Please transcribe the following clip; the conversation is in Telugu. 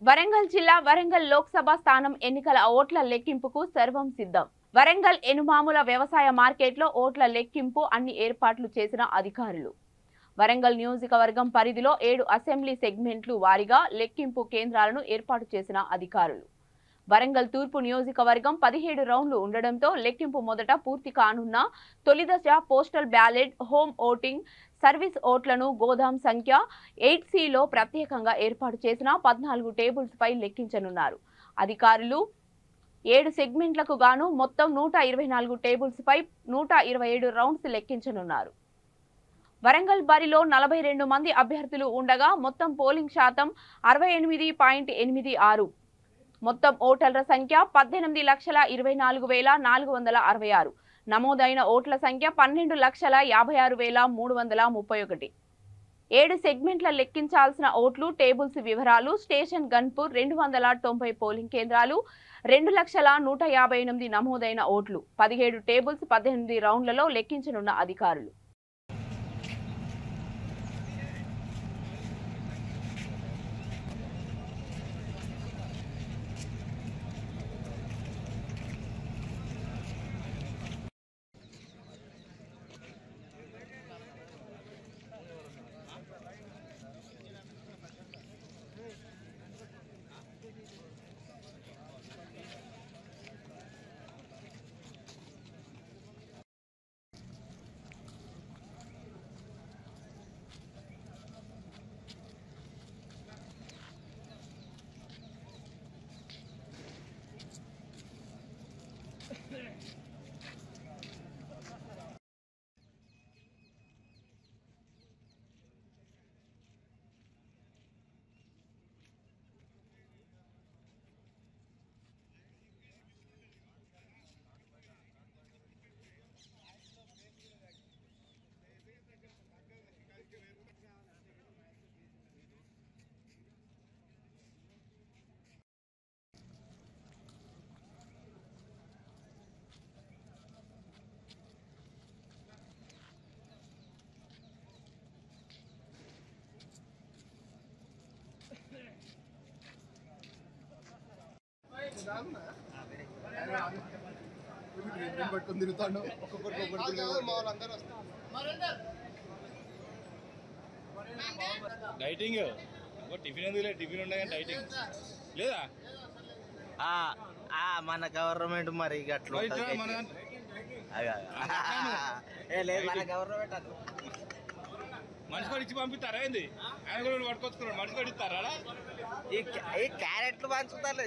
వరంగల్ జిల్లా వరంగల్ లోక్సభ స్థానం ఎన్నికల ఓట్ల లెక్కింపుకు సర్వం సిద్ధం. వరంగల్ ఎనుమాముల వ్యవసాయ మార్కెట్లో ఓట్ల లెక్కింపు అన్ని ఏర్పాట్లు చేసిన అధికారులు. వరంగల్ నియోజకవర్గం పరిధిలో 7 అసెంబ్లీ సెగ్మెంట్లు వారీగా లెక్కింపు కేంద్రాలను ఏర్పాటు చేసిన అధికారులు. వరంగల్ తూర్పు నియోజకవర్గం 17 రౌండ్లు ఉండడంతో లెక్కింపు మొదట పూర్తి కానున్న తొలిదశ postal ballot, home voting, service ఓట్లను గోదాం సంఖ్య 8Cలో ప్రత్యేకంగా ఏర్పాటు చేసిన 14 టేబుల్స్ పై లెక్కించనున్నారు. అధికారులు 7 సెగ్మెంట్లకు గాను మొత్తం 124 టేబుల్స్ పై 127 రౌండ్స్ లెక్కించనున్నారు. వరంగల్ బరిలో 42 మంది అభ్యర్థులు ఉండగా మొత్తం పోలింగ్ శాతం 68.86. మొత్తం ఓటర్ల సంఖ్య 18,24,466. నమోదైన ఓట్ల సంఖ్య 12,56,331. 7 సెగ్మెంట్ల లెక్కించాల్సిన ఓట్లు, టేబుల్స్ వివరాలు. స్టేషన్ గన్పూర్ 290 పోలింగ్ కేంద్రాలు, 2,158 నమోదైన ఓట్లు. 17 టేబుల్స్ 18 రౌండ్లలో లెక్కించనున్న అధికారులు. డైటింగ్ టిఫిన్ ఎందుకు? టిఫిన్ ఉండే కానీ డైటింగ్ లేదా? మన గవర్నమెంట్ మరి అట్లా గవర్నమెంట్ మనిషి కూడా ఇచ్చి పంపిస్తారా ఏంది? ఆయన కూడా పట్టుకొచ్చుకున్నాడు. మనిషి కూడా ఇస్తారా? ఈ క్యారెట్లు పంచుతారు.